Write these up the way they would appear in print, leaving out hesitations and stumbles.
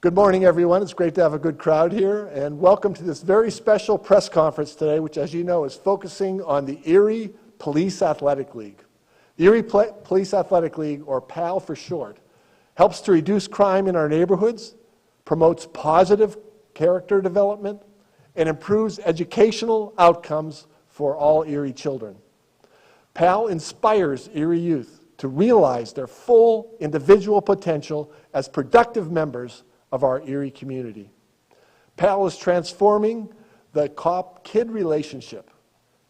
Good morning, everyone. It's great to have a good crowd here, and welcome to this very special press conference today, which, as you know, is focusing on the Erie Police Athletic League. The Erie Police Athletic League, or PAL for short, helps to reduce crime in our neighborhoods, promotes positive character development, and improves educational outcomes for all Erie children. PAL inspires Erie youth to realize their full individual potential as productive members of our Erie community. PAL is transforming the cop-kid relationship.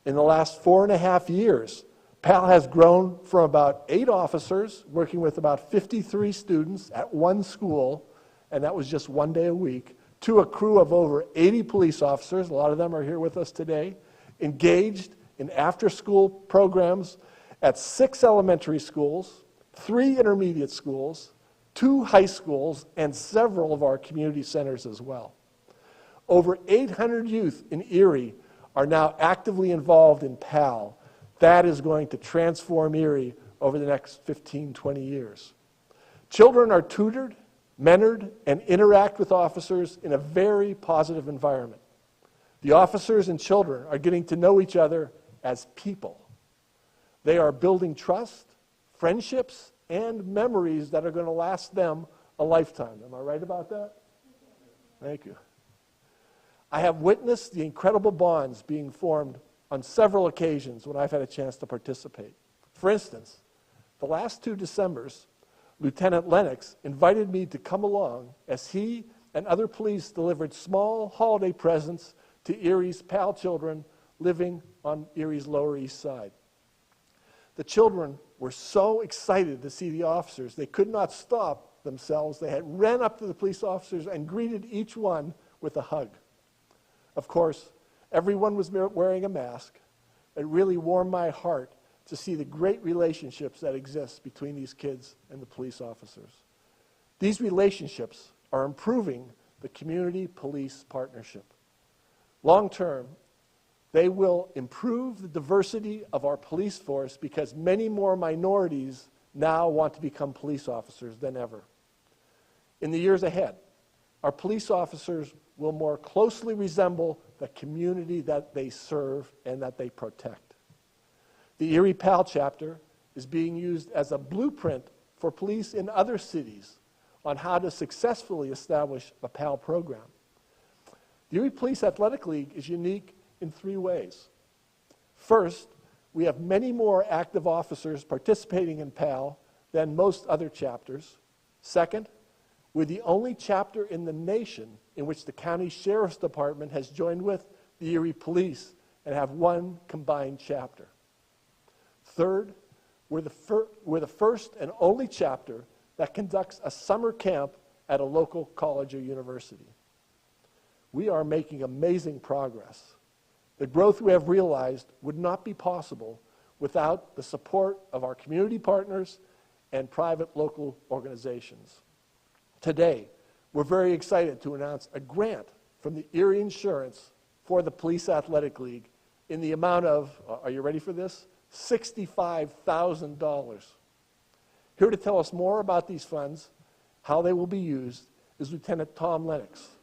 In the last 4.5 years, PAL has grown from about 8 officers working with about 53 students at one school, and that was just 1 day a week, to a crew of over 80 police officers, a lot of them are here with us today, engaged in after-school programs at 6 elementary schools, 3 intermediate schools, 2 high schools, and several of our community centers as well. Over 800 youth in Erie are now actively involved in PAL. That is going to transform Erie over the next 15, 20 years. Children are tutored, mentored, and interact with officers in a very positive environment. The officers and children are getting to know each other as people. They are building trust, friendships, and memories that are going to last them a lifetime. Am I right about that? Thank you. I have witnessed the incredible bonds being formed on several occasions when I've had a chance to participate. For instance, the last 2 Decembers, Lieutenant Lennox invited me to come along as he and other police delivered small holiday presents to Erie's PAL children living on Erie's Lower East Side. The children were so excited to see the officers, they could not stop themselves. They had ran up to the police officers and greeted each one with a hug. Of course, everyone was wearing a mask. It really warmed my heart to see the great relationships that exist between these kids and the police officers. These relationships are improving the community-police partnership. Long term, they will improve the diversity of our police force because many more minorities now want to become police officers than ever. In the years ahead, our police officers will more closely resemble the community that they serve and that they protect. The Erie PAL chapter is being used as a blueprint for police in other cities on how to successfully establish a PAL program. The Erie Police Athletic League is unique in 3 ways. First, we have many more active officers participating in PAL than most other chapters. Second, we're the only chapter in the nation in which the county sheriff's department has joined with the Erie Police and have one combined chapter. Third, we're the first and only chapter that conducts a summer camp at a local college or university. We are making amazing progress. The growth we have realized would not be possible without the support of our community partners and private local organizations. Today, we're very excited to announce a grant from the Erie Insurance for the Police Athletic League in the amount of, are you ready for this? $65,000. Here to tell us more about these funds, how they will be used, is Lieutenant Tom Lennox.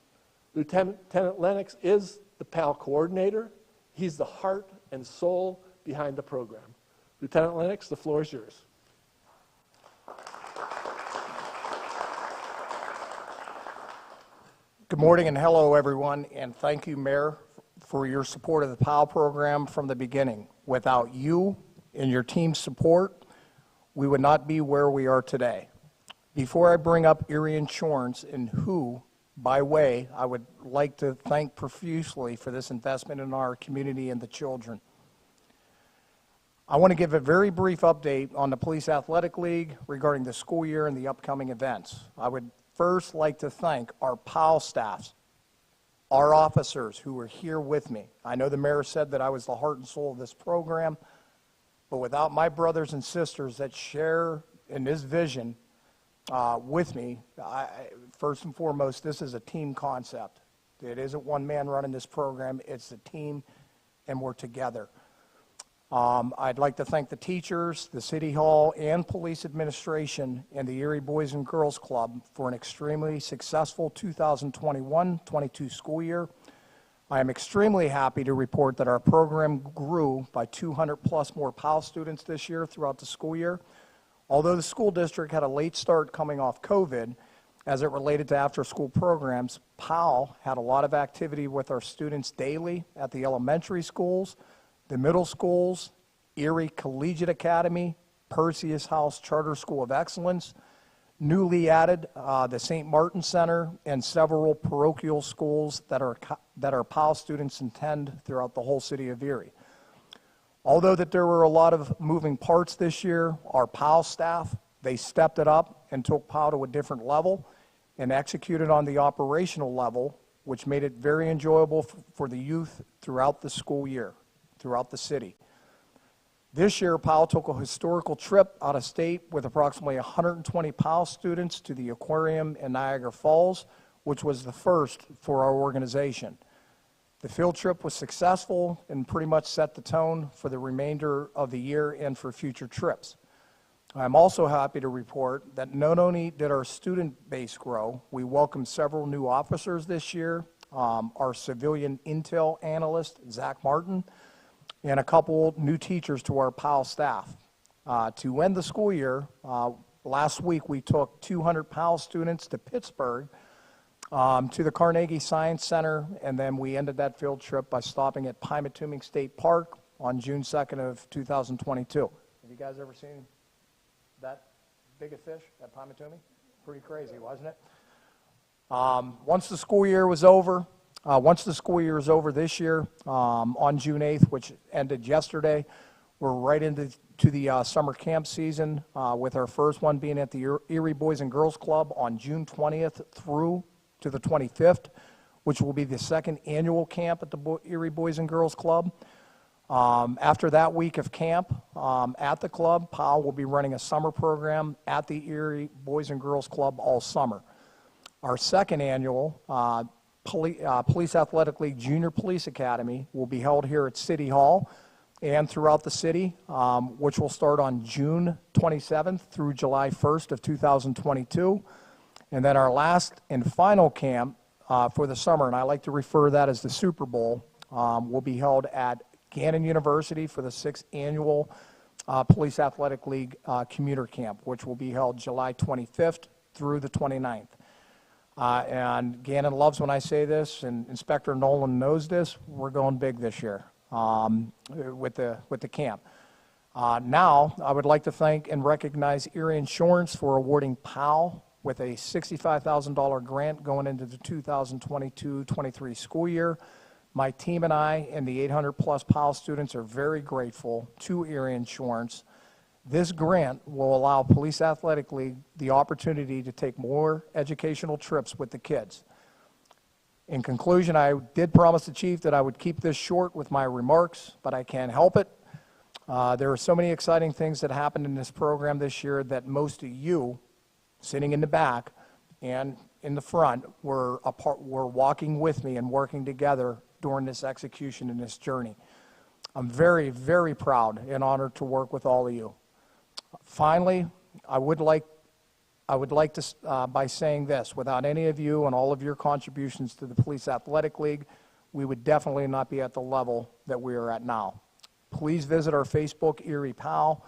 Lieutenant Lennox is the PAL coordinator. He's the heart and soul behind the program. Lieutenant Lennox, the floor is yours. Good morning and hello, everyone, and thank you, Mayor, for your support of the PAL program from the beginning. Without you and your team's support, we would not be where we are today. Before I bring up Erie Insurance and who, by way, I would like to thank profusely for this investment in our community and the children. I want to give a very brief update on the Police Athletic League regarding the school year and the upcoming events. I would first like to thank our PAL staffs, our officers who are here with me. I know the mayor said that I was the heart and soul of this program, but without my brothers and sisters that share in this vision with me, first and foremost, this is a team concept. It isn't one man running this program, it's a team, and we're together. I'd like to thank the teachers, the City Hall, and Police Administration and the Erie Boys and Girls Club for an extremely successful 2021-22 school year. I am extremely happy to report that our program grew by 200 plus more PAL students this year throughout the school year. Although the school district had a late start coming off COVID, as it related to after-school programs, PAL had a lot of activity with our students daily at the elementary schools, the middle schools, Erie Collegiate Academy, Perseus House Charter School of Excellence, newly added the St. Martin Center, and several parochial schools that our PAL students attend throughout the whole city of Erie. Although that there were a lot of moving parts this year, our PAL staff, they stepped it up and took PAL to a different level and executed on the operational level, which made it very enjoyable for the youth throughout the school year, throughout the city. This year, PAL took a historical trip out of state with approximately 120 PAL students to the aquarium in Niagara Falls, which was the first for our organization. The field trip was successful and pretty much set the tone for the remainder of the year and for future trips. I'm also happy to report that not only did our student base grow, we welcomed several new officers this year, our civilian intel analyst, Zach Martin, and a couple new teachers to our PAL staff. To end the school year, last week we took 200 PAL students to Pittsburgh to the Carnegie Science Center, and then we ended that field trip by stopping at Pymatuming State Park on June 2nd of 2022. Have you guys ever seen that big a fish at Pymatuming? Pretty crazy, wasn't it? Once the school year is over this year, on June 8th, which ended yesterday, we're right into the summer camp season, with our first one being at the Erie Boys and Girls Club on June 20th through to the 25th, which will be the second annual camp at the Erie Boys and Girls Club. After that week of camp at the club, PAL will be running a summer program at the Erie Boys and Girls Club all summer. Our second annual Police Athletic League Junior Police Academy will be held here at City Hall and throughout the city, which will start on June 27th through July 1st of 2022. And then our last and final camp for the summer, and I like to refer to that as the Super Bowl, will be held at Gannon University for the 6th annual Police Athletic League commuter camp, which will be held July 25th through the 29th. And Gannon loves when I say this, and Inspector Nolan knows this. We're going big this year with the camp. Now, I would like to thank and recognize Erie Insurance for awarding PAL with a $65,000 grant going into the 2022-23 school year. My team and I and the 800 plus PAL students are very grateful to Erie Insurance. This grant will allow Police Athletic League the opportunity to take more educational trips with the kids. In conclusion, I did promise the chief that I would keep this short with my remarks, but I can't help it. There are so many exciting things that happened in this program this year that most of you sitting in the back and in the front were walking with me and working together during this execution and this journey. I'm very, very proud and honored to work with all of you. Finally, I would like to, by saying this, without any of you and all of your contributions to the Police Athletic League, we would definitely not be at the level that we are at now. Please visit our Facebook, Erie PAL,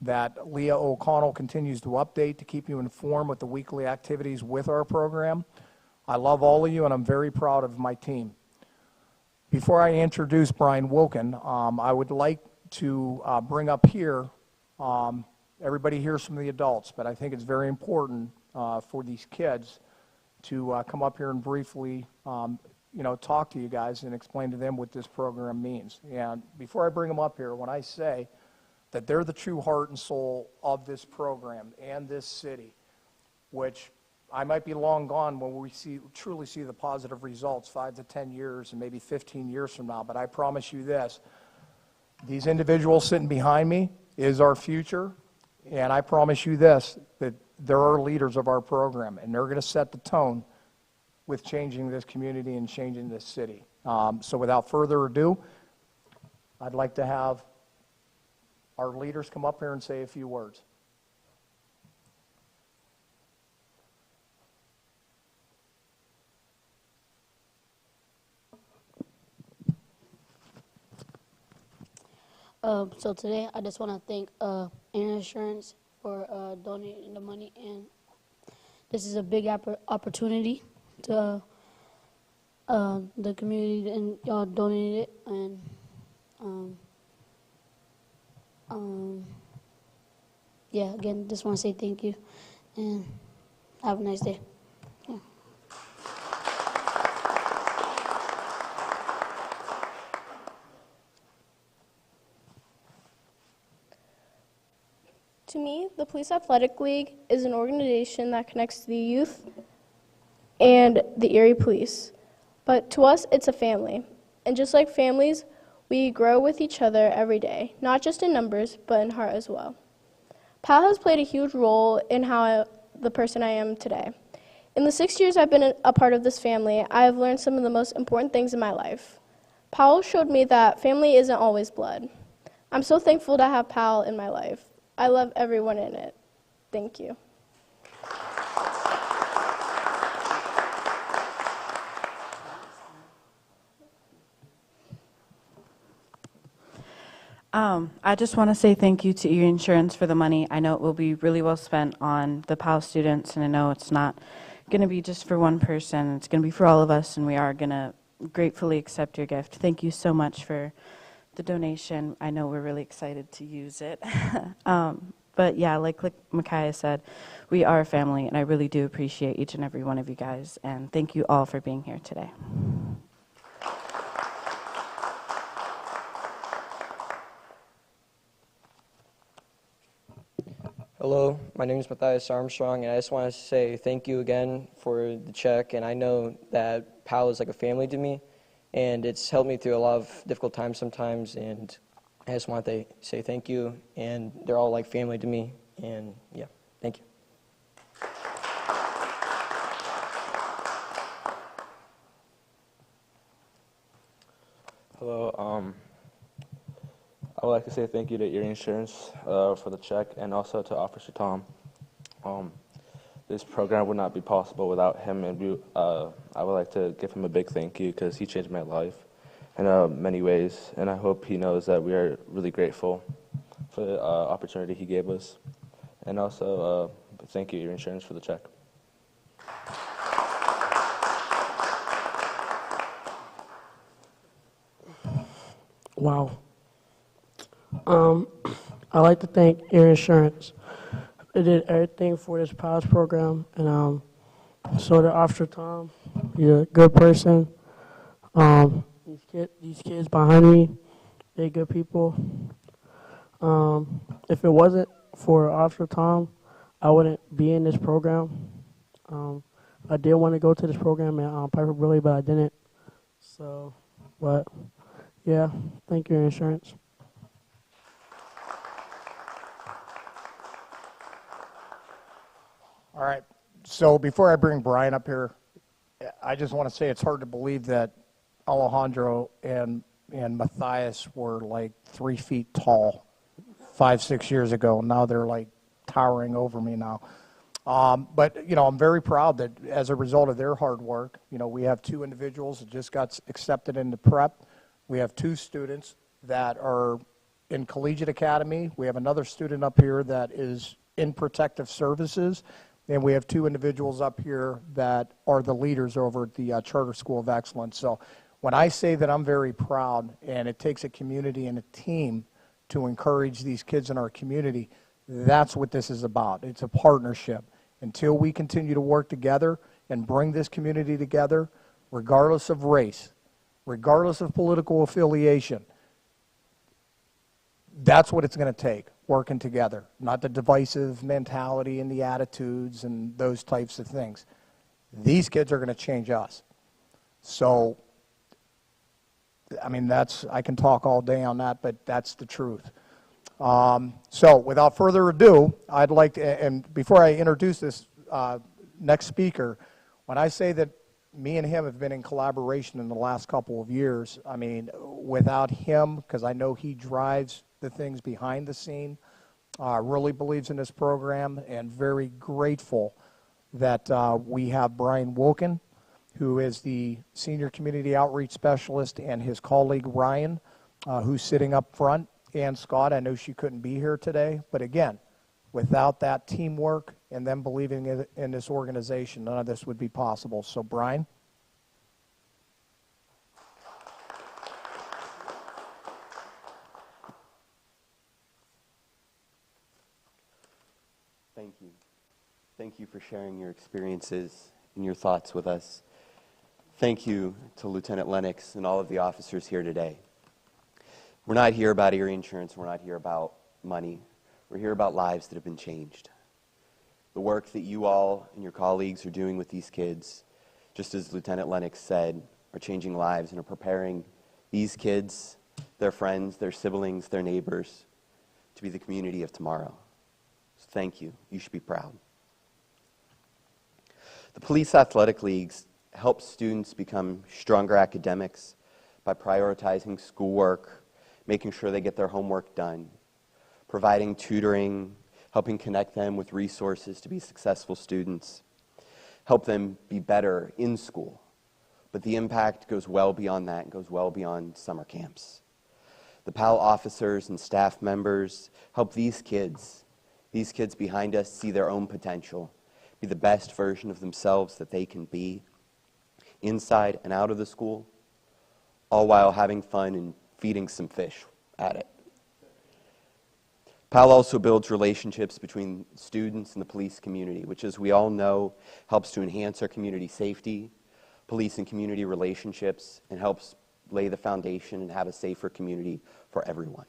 that Leah O'Connell continues to update to keep you informed with the weekly activities with our program. I love all of you, and I'm very proud of my team. Before I introduce Brian Wilkin, I would like to bring up here, everybody hears from the adults, but I think it's very important for these kids to come up here and briefly talk to you guys and explain to them what this program means. And before I bring them up here, when I say that they're the true heart and soul of this program and this city, which I might be long gone when we truly see the positive results 5 to 10 years and maybe 15 years from now, but I promise you this, these individuals sitting behind me is our future, and I promise you this, that they're our leaders of our program, and they're going to set the tone with changing this community and changing this city. So without further ado, I'd like to have our leaders come up here and say a few words. So today, I just want to thank Erie Insurance for donating the money, and this is a big opportunity to the community, and y'all donated it, and yeah, again, just want to say thank you, and have a nice day. Yeah. To me, the Police Athletic League is an organization that connects the youth and the Erie Police. But to us, it's a family. And just like families, we grow with each other every day, not just in numbers, but in heart as well. PAL has played a huge role in the person I am today. In the 6 years I've been a part of this family, I have learned some of the most important things in my life. PAL showed me that family isn't always blood. I'm so thankful to have PAL in my life. I love everyone in it. Thank you. I just want to say thank you to Erie Insurance for the money. I know it will be really well spent on the PAL students, and I know it's not going to be just for one person. It's going to be for all of us, and we are going to gratefully accept your gift. Thank you so much for the donation. I know we're really excited to use it. But yeah, like Micaiah said, we are a family, and I really do appreciate each and every one of you guys, and thank you all for being here today. Hello, my name is Matthias Armstrong, and I just want to say thank you again for the check. And I know that PAL is like a family to me, and it's helped me through a lot of difficult times sometimes, and I just want to say thank you, and they're all like family to me, and yeah, thank you. Hello, I would like to say thank you to Erie Insurance for the check, and also to Officer Tom. This program would not be possible without him, and I would like to give him a big thank you because he changed my life in many ways, and I hope he knows that we are really grateful for the opportunity he gave us. And also, thank you, Erie Insurance, for the check. Wow. I'd like to thank Erie Insurance. They did everything for this PALS program, and so did Officer Tom. He's a good person. These kids behind me, they're good people. If it wasn't for Officer Tom, I wouldn't be in this program. I did want to go to this program at Piper Brilley, but I didn't. So, but yeah, thank you, Erie Insurance. All right, so before I bring Brian up here, I just want to say it's hard to believe that Alejandro and Matthias were like 3 feet tall 5-6 years ago. Now they're like towering over me now. But, you know, I'm very proud that as a result of their hard work, you know, we have 2 individuals that just got accepted into prep. We have 2 students that are in Collegiate Academy. We have another student up here that is in protective services. And we have 2 individuals up here that are the leaders over at the Charter School of Excellence. So when I say that I'm very proud, and it takes a community and a team to encourage these kids in our community, that's what this is about. It's a partnership. Until we continue to work together and bring this community together, regardless of race, regardless of political affiliation, that's what it's going to take, working together, not the divisive mentality and the attitudes and those types of things. These kids are going to change us. So, I mean, I can talk all day on that, but that's the truth. So, without further ado, I'd like to, and before I introduce this next speaker, when I say that me and him have been in collaboration in the last couple of years, I mean, without him, because I know he drives the things behind the scene, really believes in this program, and very grateful that we have Brian Wilkin, who is the Senior Community Outreach Specialist, and his colleague Ryan, who's sitting up front, and Scott. I know she couldn't be here today, but again, without that teamwork and them believing in this organization, none of this would be possible. So, Brian. Thank you. Thank you for sharing your experiences and your thoughts with us. Thank you to Lieutenant Lennox and all of the officers here today. We're not here about Erie Insurance. We're not here about money. We're here about lives that have been changed. The work that you all and your colleagues are doing with these kids, just as Lieutenant Lennox said, are changing lives and are preparing these kids, their friends, their siblings, their neighbors, to be the community of tomorrow. So thank you. You should be proud. The Police Athletic Leagues help students become stronger academics by prioritizing schoolwork, making sure they get their homework done, providing tutoring, helping connect them with resources to be successful students, help them be better in school. But the impact goes well beyond that, and goes well beyond summer camps. The PAL officers and staff members help these kids behind us see their own potential, be the best version of themselves that they can be, inside and out of the school, all while having fun and feeding some fish at it. PAL also builds relationships between students and the police community, which, as we all know, helps to enhance our community safety, police and community relationships, and helps lay the foundation and have a safer community for everyone.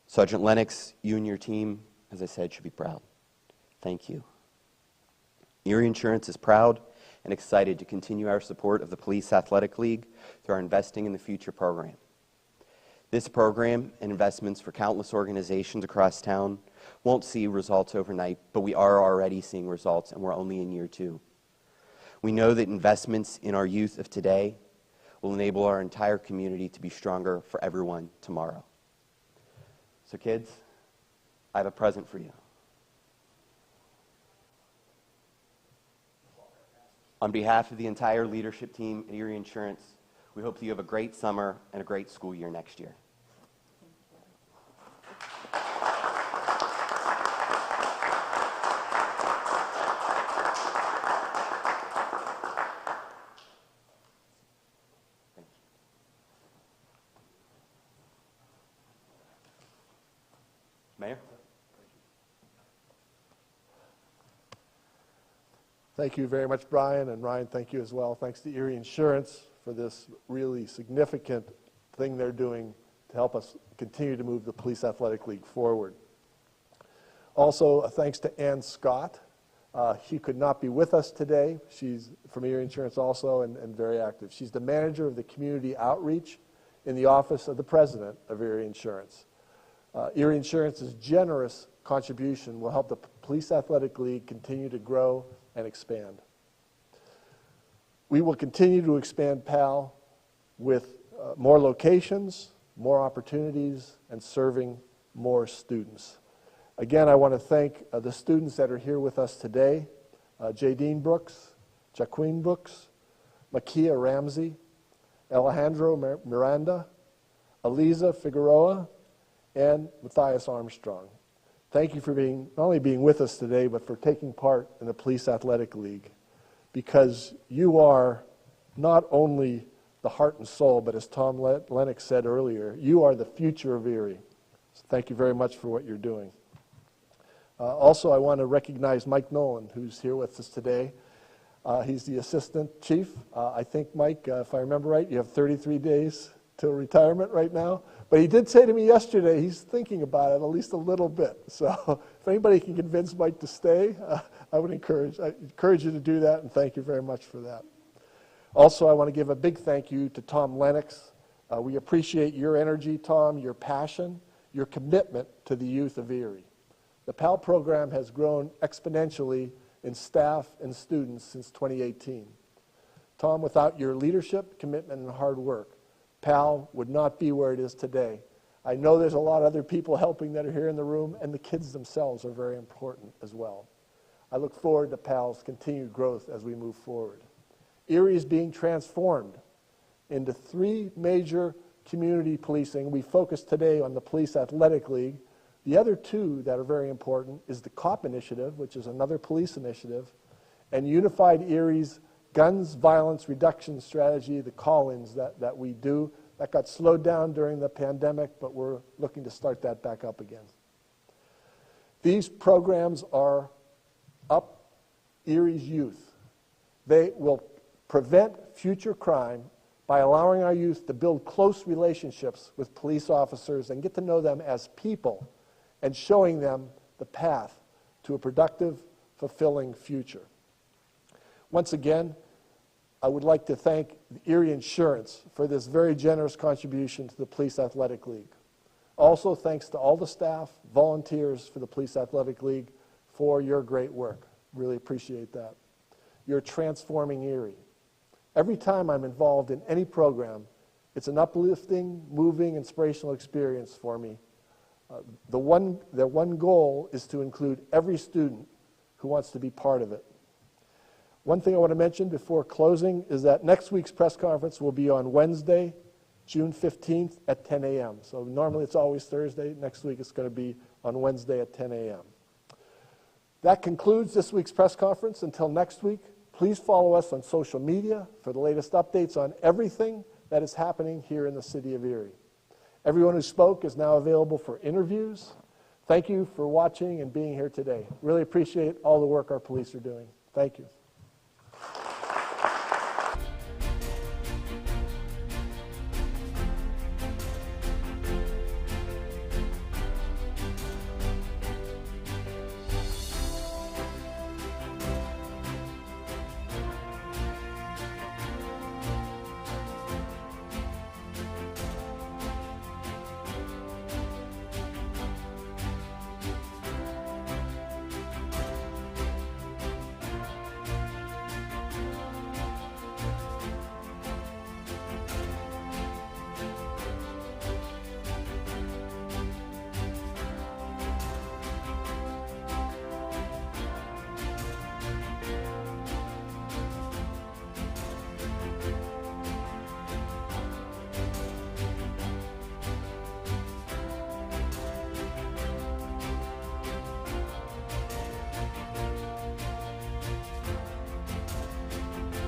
Sergeant Lennox, you and your team, as I said, should be proud. Thank you. Erie Insurance is proud and excited to continue our support of the Police Athletic League through our Investing in the Future program. This program and investments for countless organizations across town won't see results overnight, but we are already seeing results, and we're only in year 2. We know that investments in our youth of today will enable our entire community to be stronger for everyone tomorrow. So kids, I have a present for you. On behalf of the entire leadership team at Erie Insurance, we hope that you have a great summer and a great school year next year. Mayor? Thank you very much, Brian, and Ryan, thank you as well. Thanks to Erie Insurance for this really significant thing they're doing to help us continue to move the Police Athletic League forward. Also, thanks to Ann Scott. She could not be with us today. She's from Erie Insurance also and very active. She's the manager of the community outreach in the office of the president of Erie Insurance. Erie Insurance's generous contribution will help the Police Athletic League continue to grow and expand. We will continue to expand PAL with more locations, more opportunities, and serving more students. Again, I want to thank the students that are here with us today, Jadine Brooks, Jaqueen Brooks, Makia Ramsey, Alejandro Miranda, Aliza Figueroa, and Matthias Armstrong. Thank you for not only being with us today, but for taking part in the Police Athletic League, because you are not only the heart and soul, but as Tom Lennox said earlier, you are the future of Erie. So thank you very much for what you're doing. Also, I want to recognize Mike Nolan, who's here with us today. He's the assistant chief. I think, Mike, if I remember right, you have 33 days till retirement right now. But he did say to me yesterday he's thinking about it at least a little bit. So if anybody can convince Mike to stay, I encourage you to do that, and thank you very much for that. Also, I want to give a big thank you to Tom Lennox. We appreciate your energy, Tom, your passion, your commitment to the youth of Erie. The PAL program has grown exponentially in staff and students since 2018. Tom, without your leadership, commitment, and hard work, PAL would not be where it is today. I know there's a lot of other people helping that are here in the room, and the kids themselves are very important as well. I look forward to PAL's continued growth as we move forward. Erie is being transformed into 3 major community policing. We focus today on the Police Athletic League. The other 2 that are very important is the COP initiative, which is another police initiative, and Unified Erie's Guns Violence Reduction Strategy, the call-ins that we do. That got slowed down during the pandemic, but we're looking to start that back up again. These programs are up Erie's youth. They will prevent future crime by allowing our youth to build close relationships with police officers and get to know them as people and showing them the path to a productive, fulfilling future. Once again, I would like to thank Erie Insurance for this very generous contribution to the Police Athletic League. Also, thanks to all the staff, volunteers for the Police Athletic League for your great work. Really appreciate that. You're transforming Erie. Every time I'm involved in any program, it's an uplifting, moving, inspirational experience for me. The one goal is to include every student who wants to be part of it. One thing I want to mention before closing is that next week's press conference will be on Wednesday, June 15th at 10 a.m. So normally it's always Thursday. Next week it's going to be on Wednesday at 10 a.m. That concludes this week's press conference. Until next week, please follow us on social media for the latest updates on everything that is happening here in the city of Erie. Everyone who spoke is now available for interviews. Thank you for watching and being here today. Really appreciate all the work our police are doing. Thank you.